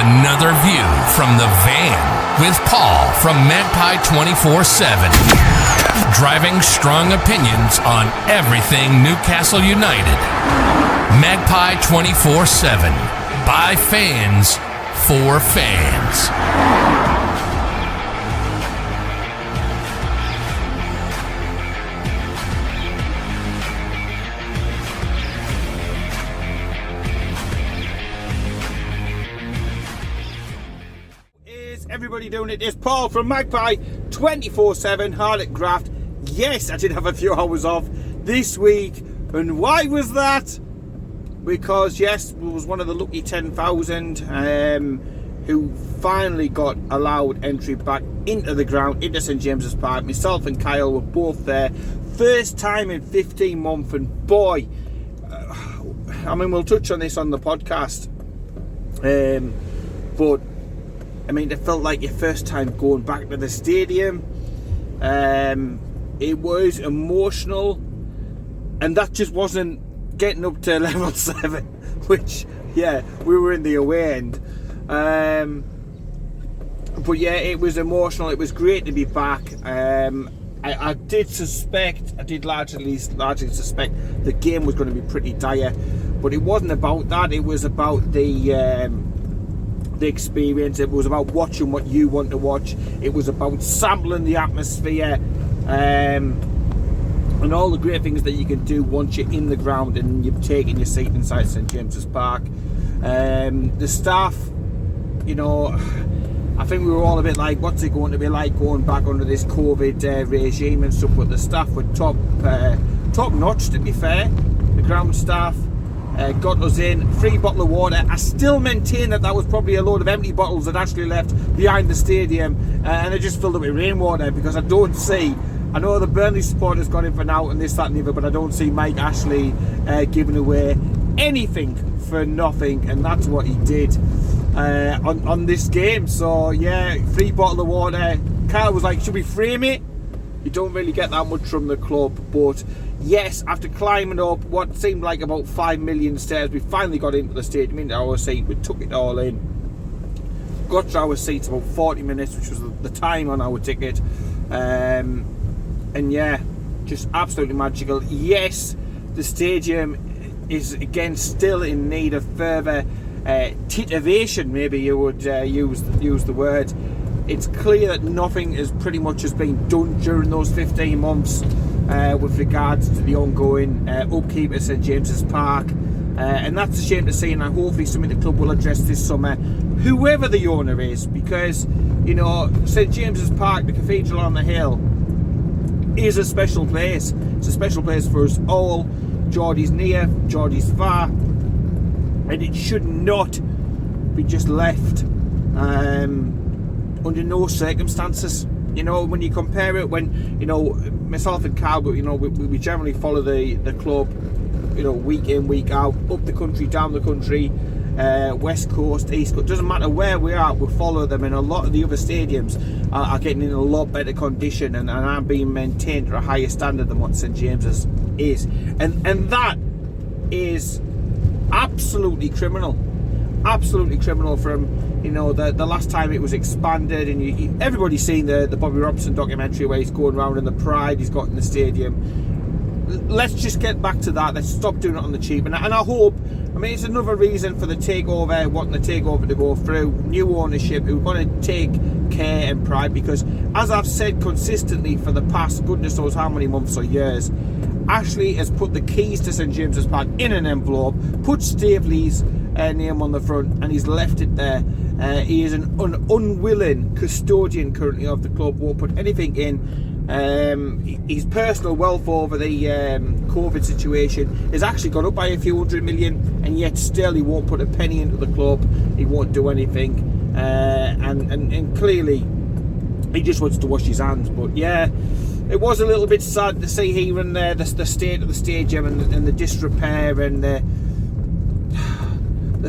another view from the van with Paul from Magpie 24/7. Driving strong opinions on everything Newcastle United. Magpie 24/7. By fans, for fans. Everybody doing it? It's Paul from Magpie 24/7 hard at graft. Yes, I did have a few hours off this week, and why was that? Because yes, it was one of the lucky 10,000 who finally got allowed entry back into the ground, into St James's Park. Myself and Kyle were both there, first time in 15 months, and boy, I mean, we'll touch on this on the podcast, but I mean, it felt like your first time going back to the stadium. It was emotional, and that just wasn't getting up to level 7, which, yeah, we were in the away end. But yeah, it was emotional. It was great to be back. I did largely suspect the game was going to be pretty dire, but it wasn't about that. It was about the experience. It was about watching what you want to watch. It was about sampling the atmosphere, and all the great things that you can do once you're in the ground and you've taken your seat inside St James's Park. The staff, you know, I think we were all a bit like, what's it going to be like going back under this COVID regime and stuff, but the staff were top notch, to be fair. The ground staff got us in, free bottle of water. I still maintain that was probably a load of empty bottles that actually left behind the stadium, and it just filled up with rainwater, because I know the Burnley supporters got in for now and this, that and the other, but I don't see Mike Ashley giving away anything for nothing, and that's what he did on this game. So yeah, free bottle of water. Kyle was like, should we frame it? You don't really get that much from the club, but yes, after climbing up what seemed like about 5 million stairs, we finally got into the stadium, into our seat. We took it all in, got to our seats about 40 minutes, which was the time on our ticket, and yeah, just absolutely magical. Yes, the stadium is again still in need of further titivation, maybe you would use the word. It's clear that nothing has pretty much been done during those 15 months with regards to the ongoing upkeep at St James's Park, and that's a shame to see, and hopefully something the club will address this summer, whoever the owner is, because, you know, St James's Park, the cathedral on the hill, is a special place. It's a special place for us all. Geordie's near, Geordie's far, and it should not be just left under no circumstances. You know, when you compare it, when, you know, myself and Carl, you know, we generally follow the club, you know, week in, week out, up the country, down the country, west coast, east coast, doesn't matter where we are, we follow them, and a lot of the other stadiums are getting in a lot better condition and are being maintained at a higher standard than what St James's is, and that is absolutely criminal from, you know, the last time it was expanded, and everybody's seen the Bobby Robson documentary where he's going around and the pride he's got in the stadium. Let's just get back to that. Let's stop doing it on the cheap, and I hope, I mean, it's another reason for the takeover, wanting the takeover to go through, new ownership who are going to take care and pride, because as I've said consistently for the past goodness knows how many months or years, Ashley has put the keys to St James's Park in an envelope, put Staveley's name on the front, and he's left it there. He is an unwilling custodian currently of the club, won't put anything in. His personal wealth over the COVID situation has actually gone up by a few hundred million, and yet still he won't put a penny into the club. He won't do anything, and clearly he just wants to wash his hands. But yeah, it was a little bit sad to see hearing the state of the stadium and the disrepair and the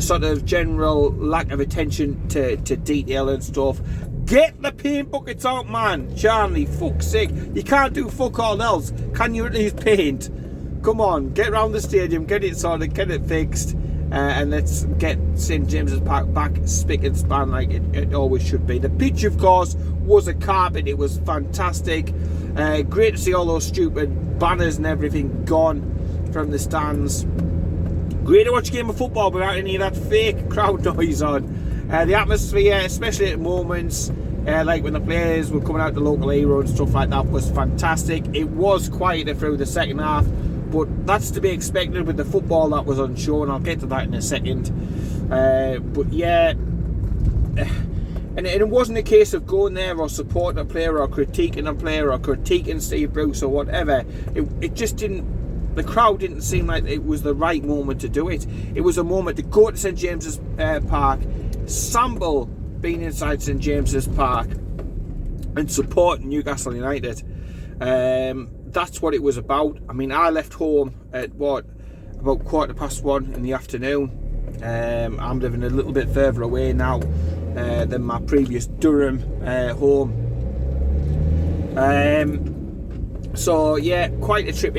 sort of general lack of attention to detail and stuff. Get the paint buckets out, man. Charlie, fuck's sake. You can't do fuck all else. Can you at least paint? Come on, get around the stadium, get it sorted, get it fixed. and let's get St James's Park back spick and span like it always should be. The pitch, of course, was a carpet. It was fantastic. Great to see all those stupid banners and everything gone from the stands. Great to watch a game of football without any of that fake crowd noise on. The atmosphere, especially at moments like when the players were coming out the local hero and stuff like that, was fantastic. It was quieter through the second half, but that's to be expected with the football that was on show, and I'll get to that in a second. But yeah, and it wasn't a case of going there or supporting a player or critiquing a player or critiquing Steve Bruce or whatever. It just didn't. The crowd didn't seem like it was the right moment to do it. It was a moment to go to St James's Park, sample being inside St James's Park, and support Newcastle United. That's what it was about. I mean, I left home at about 1:15 in the afternoon. I'm living a little bit further away now than my previous Durham home. So yeah, quite a trip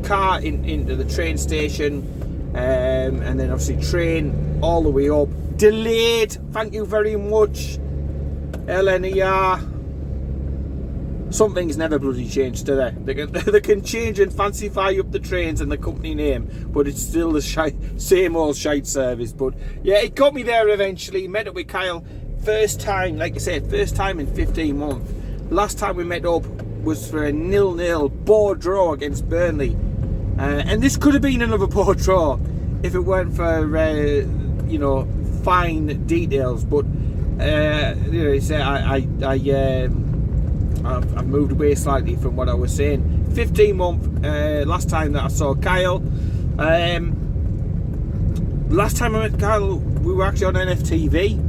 car into the train station, and then obviously train all the way up. Delayed, thank you very much, LNER. Some things never bloody change, do they? They can change and fancify up the trains and the company name, but it's still the same old shite service. But yeah, it got me there eventually. Met up with Kyle, first time, like I said, first time in 15 months. Last time we met up was for a 0-0 bore draw against Burnley, and this could have been another bore draw if it weren't for fine details. But I've moved away slightly from what I was saying. 15 months last time that I saw Kyle. Last time I met Kyle, we were actually on NFTV,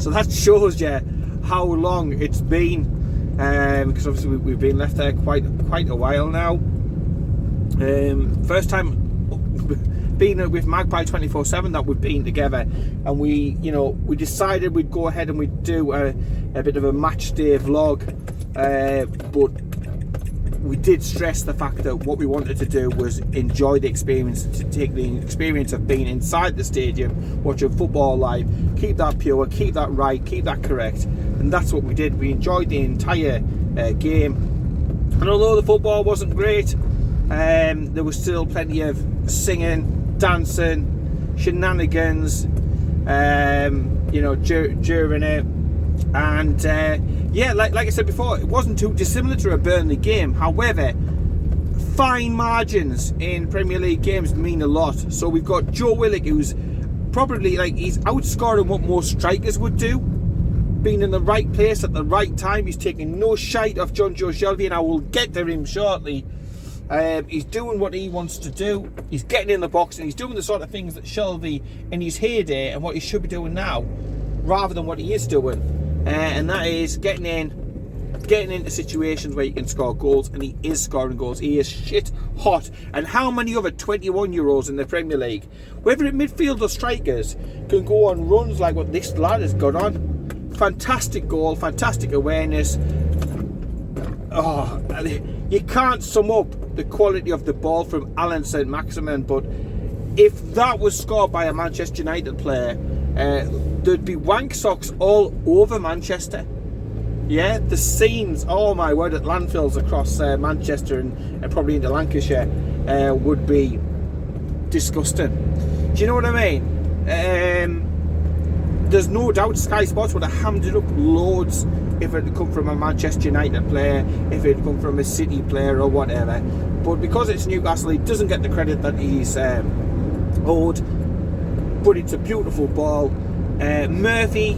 so that shows you how long it's been. Because obviously we've been left there quite a while now. First time being with Magpie 24/7 that we've been together, and we decided we'd go ahead and we'd do a bit of a match day vlog, but we did stress the fact that what we wanted to do was enjoy the experience, to take the experience of being inside the stadium, watching football live, keep that pure, keep that right, keep that correct. And that's what we did. We enjoyed the entire game, and although the football wasn't great, there was still plenty of singing, dancing, shenanigans, during it. And yeah, like I said before, it wasn't too dissimilar to a Burnley game. However, fine margins in Premier League games mean a lot. So we've got Joe Willock, who's probably he's outscoring what most strikers would do, being in the right place at the right time. He's taking no shite off John Joe Shelby, and I will get to him shortly. He's doing what he wants to do. He's getting in the box, and he's doing the sort of things that Shelby in his heyday and what he should be doing now, rather than what he is doing. And that is getting into situations where you can score goals, and he is scoring goals. He is shit hot. And how many other 21-year-olds in the Premier League, whether it's midfield or strikers, can go on runs like what this lad has got on? Fantastic goal, fantastic awareness. Oh, you can't sum up the quality of the ball from Alan St Maximin, but if that was scored by a Manchester United player, there'd be wank socks all over Manchester. Yeah, the scenes, oh my word, at landfills across Manchester and probably into Lancashire would be disgusting. Do you know what I mean? There's no doubt Sky Sports would have hammed it up loads if it had come from a Manchester United player, if it had come from a City player or whatever. But because it's Newcastle, he doesn't get the credit that he's owed. But it's a beautiful ball. Murphy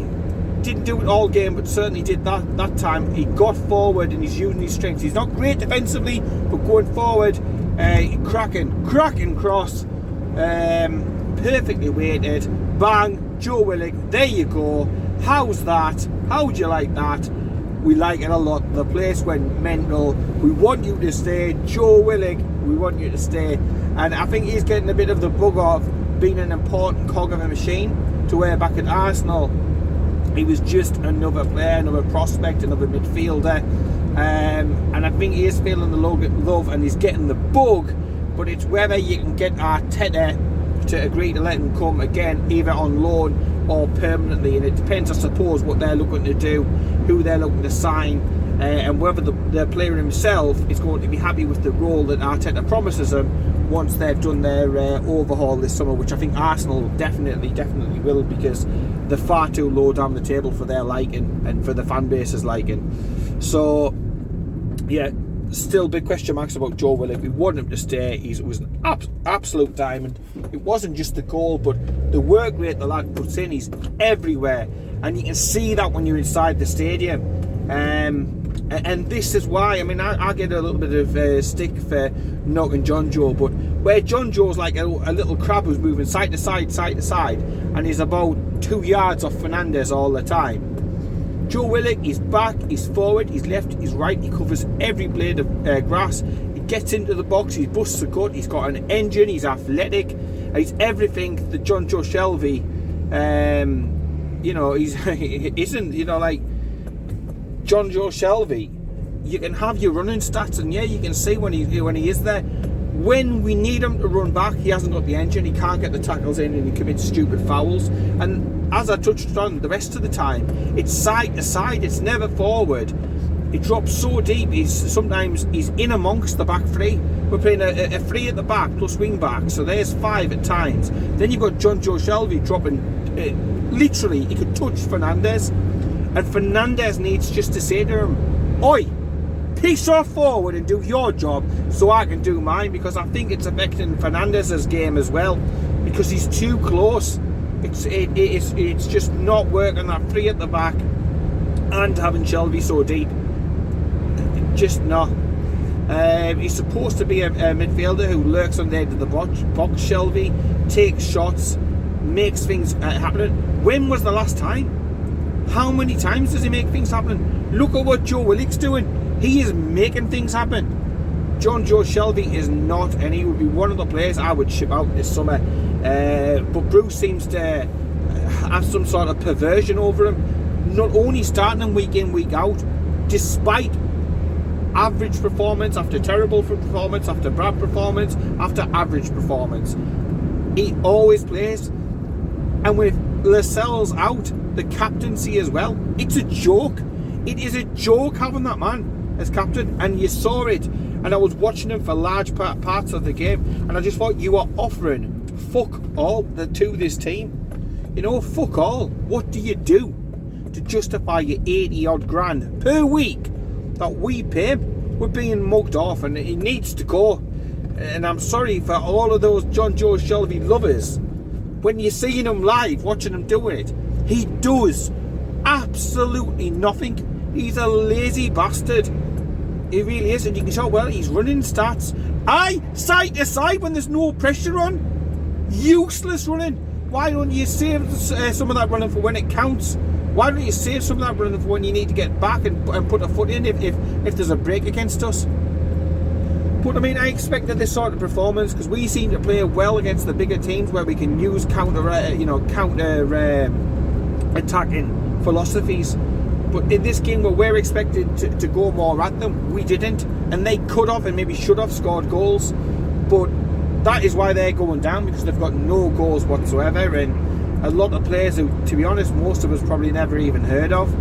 didn't do it all game, but certainly did that time. He got forward and he's using his strengths. He's not great defensively, but going forward, cracking cross, perfectly weighted, bang, Joe Willock, there you go. How's that? How would you like that? We like it a lot. The place went mental. We want you to stay. Joe Willock, we want you to stay. And I think he's getting a bit of the bug of being an important cog of a machine, to where back at Arsenal he was just another player, another prospect, another midfielder, and I think he is feeling the love and he's getting the bug. But it's whether you can get Arteta to agree to let him come again, either on loan or permanently, and it depends, I suppose, what they're looking to do, who they're looking to sign, and whether the player himself is going to be happy with the role that Arteta promises him once they've done their overhaul this summer, which I think Arsenal definitely will, because they're far too low down the table for their liking and for the fan base's liking. So yeah, still big question marks about Joe Willock. We want him to stay. He was an absolute diamond. It wasn't just the goal, but the work rate the lad puts in. He's everywhere, and you can see that when you're inside the stadium. And this is why, I mean, I get a little bit of stick for knocking John Joe, but where John Joe's like a little crab who's moving side to side, and he's about 2 yards off Fernandez all the time, Joe Willock, he's back, he's forward, he's left, he's right, he covers every blade of grass, he gets into the box, he busts a gut, he's got an engine, he's athletic, and he's everything that John Joe Shelvey, isn't, like John Joe Shelvey. You can have your running stats, and yeah, you can see when he is there. When we need him to run back, he hasn't got the engine, he can't get the tackles in, and he commits stupid fouls. And as I touched on, the rest of the time, it's side to side, it's never forward. He drops so deep, sometimes he's in amongst the back three. We're playing a three at the back plus wing back, so there's 5 at times. Then you've got John Joe Shelvey dropping, literally, he could touch Fernandez. And Fernandez needs just to say to him, "Oi, piss off forward and do your job so I can do mine," because I think it's affecting Fernandez's game as well, because he's too close. It's just not working, that 3 at the back and having Shelvey so deep. Just not. He's supposed to be a midfielder who lurks on the edge of the box. Shelvey takes shots, makes things happen. When was the last time? How many times does he make things happen? Look at what Joe Willock's doing. He is making things happen. John Joe Shelvey is not, and he would be one of the players I would ship out this summer. But Bruce seems to have some sort of perversion over him. Not only starting him week in, week out, despite average performance after terrible performance after bad performance after average performance, he always plays. And with Lascelles out, the captaincy as well, it's a joke. It is a joke having that man as captain, and you saw it. And I was watching him for large parts of the game, and I just thought, you are offering fuck all to this team. Fuck all. What do you do to justify your 80 odd grand per week that we pay him? We're being mugged off, and he needs to go. And I'm sorry for all of those John Joe Shelvey lovers. When you're seeing him live, watching him doing it, he does absolutely nothing. He's a lazy bastard. He really is, and you can tell, well, he's running stats. Side to side when there's no pressure on. Useless running. Why don't you save some of that running for when it counts? Why don't you save some of that running for when you need to get back and put a foot in if there's a break against us? But I mean, I expected this sort of performance because we seem to play well against the bigger teams where we can use counter attacking philosophies. But in this game where we're expected to go more at them, we didn't, and they could have and maybe should have scored goals. But that is why they're going down, because they've got no goals whatsoever, and a lot of players who, to be honest, most of us probably never even heard of.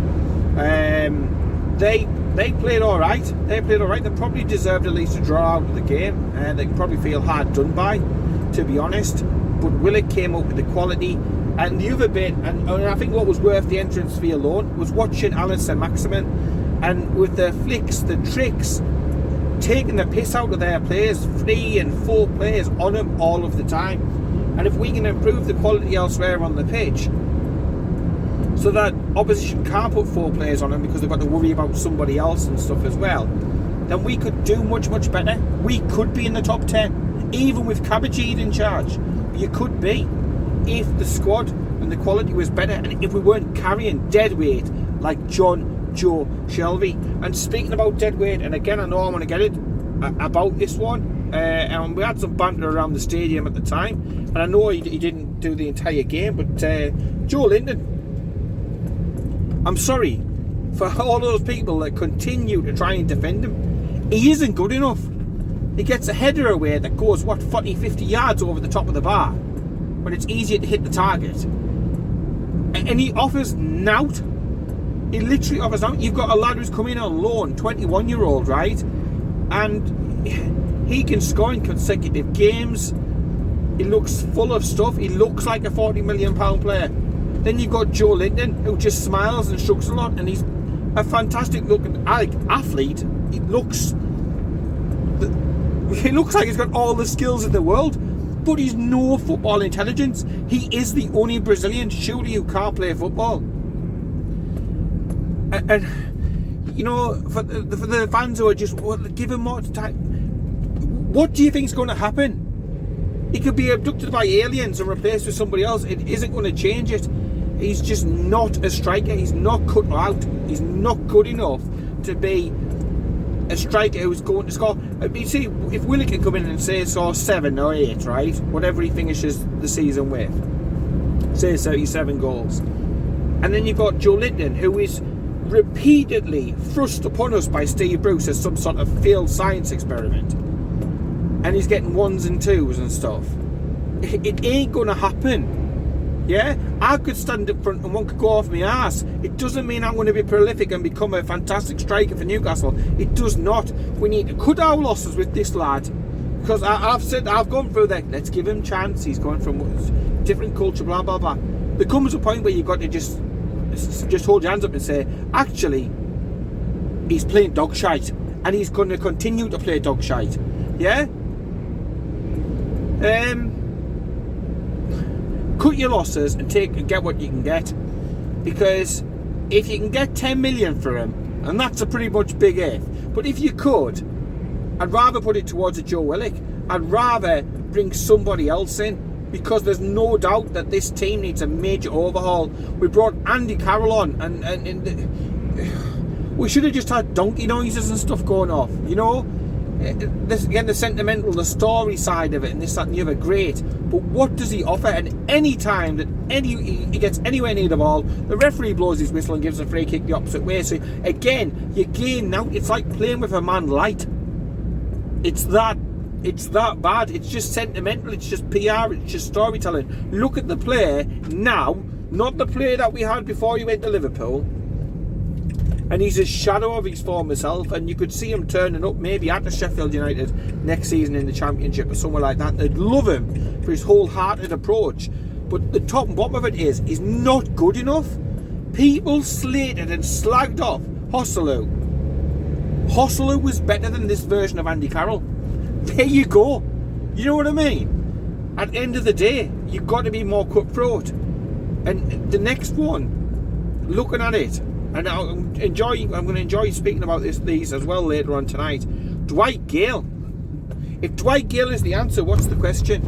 They played all right. They probably deserved at least a draw out of the game, and they can probably feel hard done by, to be honest. But Willock came up with the quality. And the other bit, and I think what was worth the entrance fee alone, was watching Alisson Maximin, and with the flicks, the tricks, taking the piss out of their players, 3 and 4 players on them all of the time. And if we can improve the quality elsewhere on the pitch, so that opposition can't put 4 players on them because they've got to worry about somebody else and stuff as well, then we could do much, much better. We could be in the top 10, even with Cabbageed in charge. You could be, if the squad and the quality was better, and if we weren't carrying deadweight like John Joe Shelvey. And speaking about deadweight, and again, I know I want to get it about this one, and we had some banter around the stadium at the time, and I know he didn't do the entire game, but Joe Linton, I'm sorry for all those people that continue to try and defend him. He isn't good enough. He gets a header away that goes 40-50 yards over the top of the bar. when it's easier to hit the target. And he offers nout. He literally offers nout. You've got a lad who's come in on loan, 21-year-old, right? And he can score in consecutive games. He looks full of stuff. He looks like a £40 million player. Then you've got Joe Linton, who just smiles and shrugs a lot, and he's a fantastic looking athlete. He looks like he's got all the skills in the world, but he's no football intelligence. He is the only Brazilian, surely, who can't play football. And you know, for the fans who are just, well, give him more time. What do you think's going to happen? He could be abducted by aliens and replaced with somebody else. It isn't going to change it. He's just not a striker. He's not cut out. He's not good enough to be a striker who's going to score. You see, if Willie can come in and say score 7 or 8, right, whatever he finishes the season with, say 37 goals, and then you've got Joe Linton, who is repeatedly thrust upon us by Steve Bruce as some sort of failed science experiment, and he's getting 1s and 2s and stuff. It ain't going to happen. Yeah, I could stand up front and one could go off my ass. It doesn't mean I'm going to be prolific and become a fantastic striker for Newcastle. It does not. We need to cut our losses with this lad, because I've gone through that. Let's give him a chance. He's going from different culture, blah blah blah. There comes a point where you've got to just hold your hands up and say, actually, he's playing dog shite, and he's going to continue to play dog shite. Yeah. Cut your losses and get what you can get, because if you can get 10 million for him, and that's a pretty much big if, but if you could, I'd rather put it towards a Joe Willock. I'd rather bring somebody else in, because there's no doubt that this team needs a major overhaul. We brought Andy Carroll on, and we should have just had donkey noises and stuff going off, you know. This, again, the sentimental, the story side of it, and this, that and the other, great. But what does he offer? And any time that he gets anywhere near the ball, the referee blows his whistle and gives a free kick the opposite way. So again, you gain now. It's like playing with a man light. It's that bad. It's just sentimental. It's just PR. It's just storytelling. Look at the player now, not the player that we had before he went to Liverpool. And he's a shadow of his former self, and you could see him turning up maybe at the Sheffield United next season in the Championship or somewhere like that. They'd love him for his wholehearted approach, but the top and bottom of it is he's not good enough. People slated and slagged off Hosselu. Hosselu was better than this version of Andy Carroll. There you go. You know what I mean? At the end of the day, you've got to be more cutthroat. And the next one, looking at it, and I'm going to enjoy speaking about these as well later on tonight. Dwight Gale. If Dwight Gale is the answer, what's the question?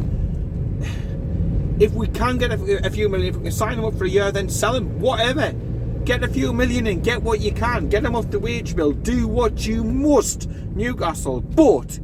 If we can get a few million, if we can sign him up for a year, then sell him. Whatever. Get a few million and get what you can. Get him off the wage bill. Do what you must, Newcastle. But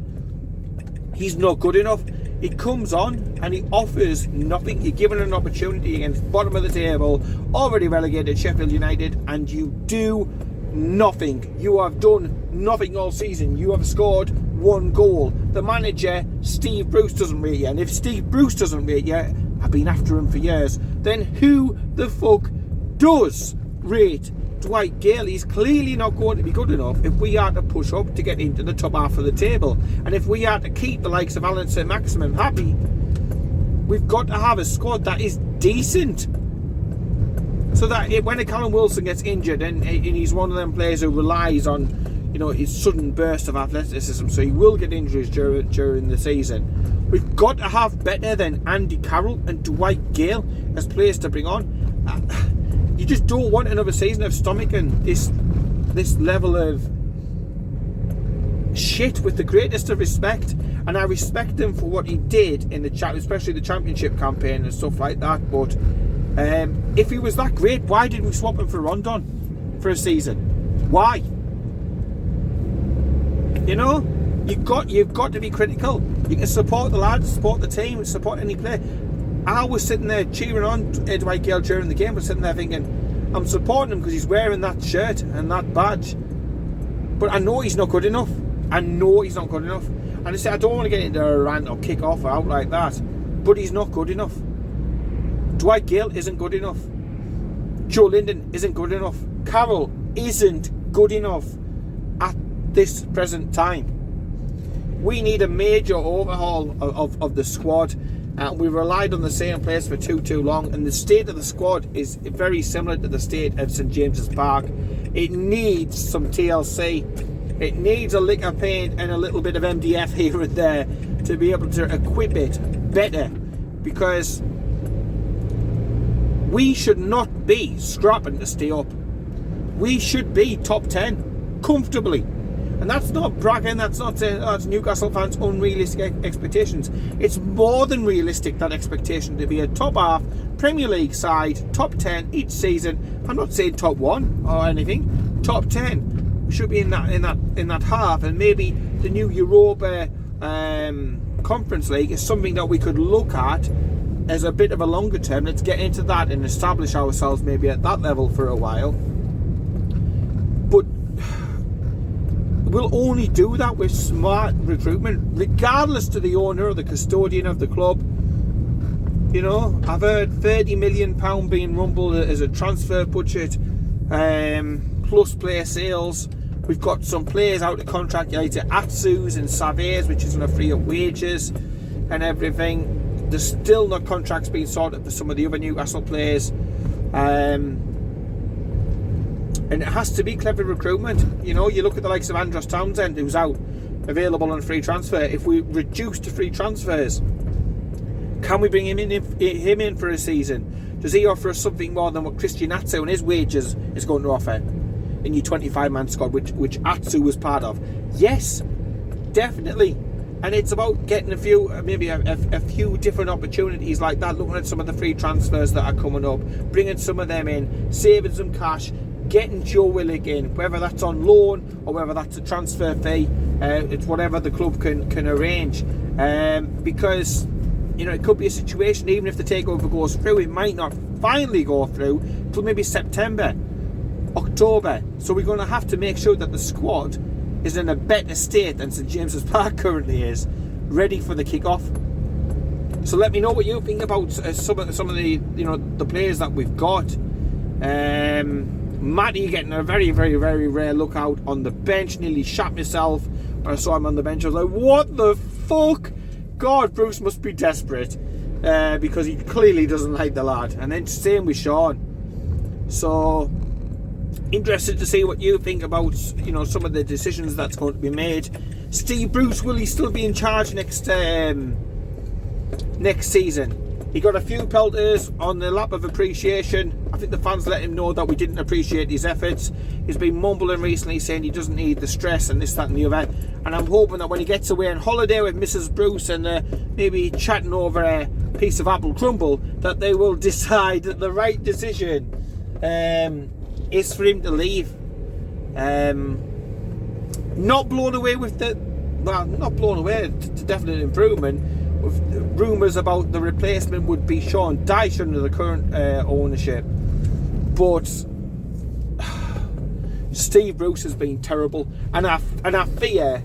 he's not good enough. He comes on and he offers nothing. You're given an opportunity against bottom of the table, already relegated Sheffield United, and you do nothing. You have done nothing all season. You have scored 1 goal. The manager, Steve Bruce, doesn't rate you. And if Steve Bruce doesn't rate you, I've been after him for years, then who the fuck does rate Dwight Gale? He's clearly not going to be good enough if we are to push up to get into the top half of the table, and if we are to keep the likes of Alan St. Maximin happy, we've got to have a squad that is decent, so that when a Callum Wilson gets injured and he's one of them players who relies on, you know, his sudden burst of athleticism, so he will get injuries during the season, we've got to have better than Andy Carroll and Dwight Gale as players to bring on. You just don't want another season of stomaching this level of shit, with the greatest of respect. And I respect him for what he did in the chat, especially the Championship campaign and stuff like that. But if he was that great, why did we swap him for Rondon for a season? Why? You know, you've got to be critical. You can support the lads, support the team, support any player. I was sitting there cheering on Dwight Gale during the game, but sitting there thinking, I'm supporting him because he's wearing that shirt and that badge. But I know he's not good enough. And I say, I don't want to get into a rant or kick off or out like that, but he's not good enough. Dwight Gale isn't good enough. Joe Linden isn't good enough. Carroll isn't good enough at this present time. We need a major overhaul of the squad. We relied on the same players for too long, and the state of the squad is very similar to the state of St James's Park. It needs some TLC. It needs a lick of paint and a little bit of MDF here and there to be able to equip it better, because we should not be scrapping to stay up. We should be top 10 comfortably. And that's not bragging, that's not saying that's Newcastle fans' unrealistic expectations. It's more than realistic, that expectation, to be a top half Premier League side, top 10 each season. I'm not saying top 1 or anything, top 10. We should be in that half, and maybe the new Europa Conference League is something that we could look at as a bit of a longer term. Let's get into that and establish ourselves maybe at that level for a while. But we'll only do that with smart recruitment, regardless to the owner or the custodian of the club. You know, I've heard £30 million being rumbled as a transfer budget, plus player sales. We've got some players out of contract, like Atsus and Saves, which is going to free up wages and everything. There's still no contracts being sorted for some of the other Newcastle players. And it has to be clever recruitment. You know, you look at the likes of Andros Townsend, who's out, available on free transfer. If we reduce to free transfers, can we bring him in for a season? Does he offer us something more than what Christian Atsu and his wages is going to offer in your 25-man squad, which Atsu was part of? Yes, definitely. And it's about getting a few different opportunities like that, looking at some of the free transfers that are coming up, bringing some of them in, saving some cash, getting Joe Willock in, whether that's on loan or whether that's a transfer fee. It's whatever the club can arrange, because you know, it could be a situation, even if the takeover goes through, it might not finally go through till maybe September, October. So we're going to have to make sure that the squad is in a better state than St James's Park currently is, ready for the kick-off. So let me know what you think about some of the the players that we've got. Matty getting a very, very, very rare look out on the bench. Nearly shat myself when I saw him on the bench. I was like, what the fuck? God, Bruce must be desperate, because he clearly doesn't like the lad. And then same with Sean. So interested to see what you think about some of the decisions that's going to be made. Steve Bruce, will he still be in charge next season? He got a few pelters on the lap of appreciation. I think the fans let him know that we didn't appreciate his efforts. He's been mumbling recently, saying he doesn't need the stress and this, that and the other. And I'm hoping that when he gets away on holiday with Mrs. Bruce and maybe chatting over a piece of apple crumble, that they will decide that the right decision is for him to leave. Not blown away with not blown away to definite improvement, with rumours about the replacement would be Sean Dyche under the current ownership. But Steve Bruce has been terrible, and I fear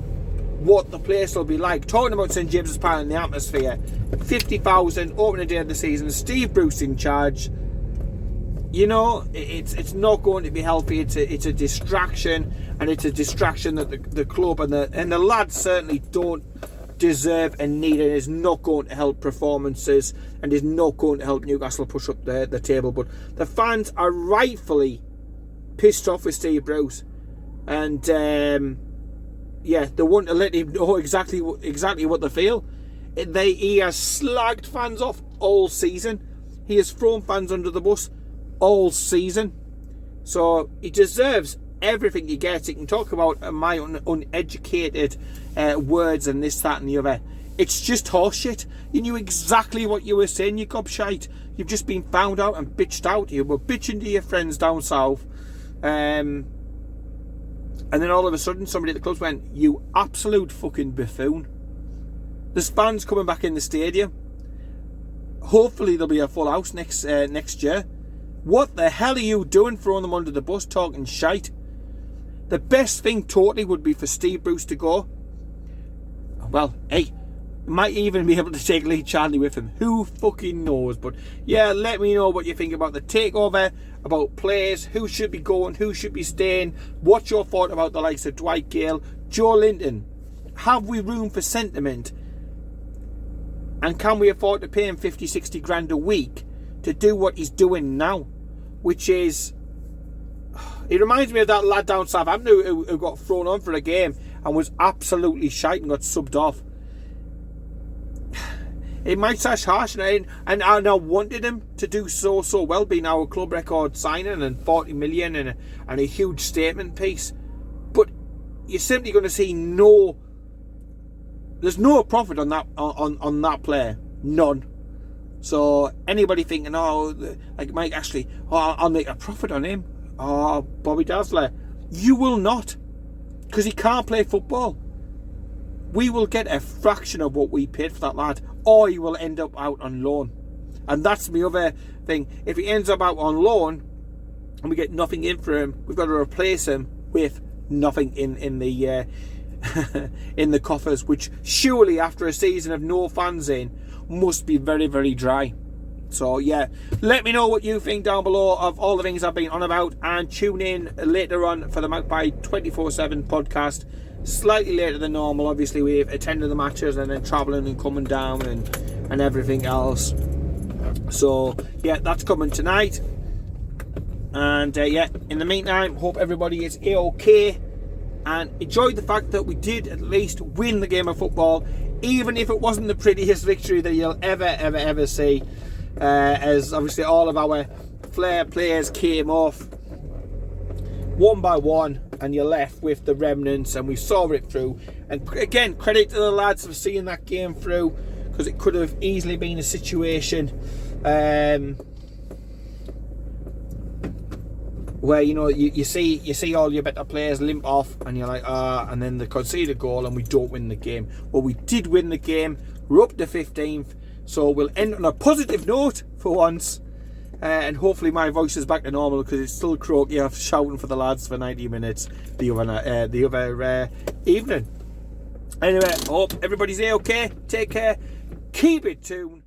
what the place will be like. Talking about St James's Park and the atmosphere, 50,000 opening day of the season, Steve Bruce in charge. You know, it's not going to be healthy. It's a distraction, and it's a distraction that the club and the lads certainly don't deserve and need, and is not going to help performances, and is not going to help Newcastle push up the table. But the fans are rightfully pissed off with Steve Bruce, and they want to let him know exactly what they feel. He has slagged fans off all season. He has thrown fans under the bus all season, so he deserves everything he gets. He can talk about my uneducated words and this, that and the other. It's just horseshit. You knew exactly what you were saying, you gobshite. You've just been found out and bitched out. You were bitching to your friends down south, and then all of a sudden somebody at the club's went, you absolute fucking buffoon. There's fans coming back in the stadium. Hopefully there'll be a full house next year. What the hell are you doing, throwing them under the bus, talking shite? The best thing totally would be for Steve Bruce to go. Well, hey, Might even be able to take Lee Charlie with him. Who fucking knows? But yeah, let me know what you think about the takeover, about players, who should be going, who should be staying. What's your thought about the likes of Dwight Gale, Joe Linton? Have we room for sentiment? And can we afford to pay him 50, 60 grand a week to do what he's doing now? Which is... It reminds me of that lad down Southampton who got thrown on for a game and was absolutely shite and got subbed off. It might sound harsh, and I wanted him to do so well, being our club record signing and 40 million and a huge statement piece. But you're simply going to see there's no profit on that player, none. So anybody thinking, like Mike Ashley, I'll make a profit on him, Bobby Dazzler, you will not, because he can't play football. We will get a fraction of what we paid for that lad, or he will end up out on loan. And that's my other thing. If he ends up out on loan and we get nothing in for him, we've got to replace him with nothing in the in the coffers, which surely after a season of no fans in must be very, very dry. So yeah, let me know what you think down below of all the things I've been on about, and tune in later on for the Magpie 24/7 podcast. Slightly later than normal, obviously we've attended the matches and then travelling and coming down and everything else. So yeah, that's coming tonight. And yeah, in the meantime, hope everybody is a-okay and enjoyed the fact that we did at least win the game of football, even if it wasn't the prettiest victory that you'll ever see, as obviously all of our flair players came off one by one, and you're left with the remnants, and we saw it through. And again, credit to the lads for seeing that game through, because it could have easily been a situation where you see all your better players limp off, and you're like, and then they concede a goal and we don't win the game. Well, we did win the game. We're up to 15th, so we'll end on a positive note for once. And hopefully my voice is back to normal, because it's still croaky after shouting for the lads for 90 minutes the other evening. Anyway, hope everybody's okay. Take care. Keep it tuned.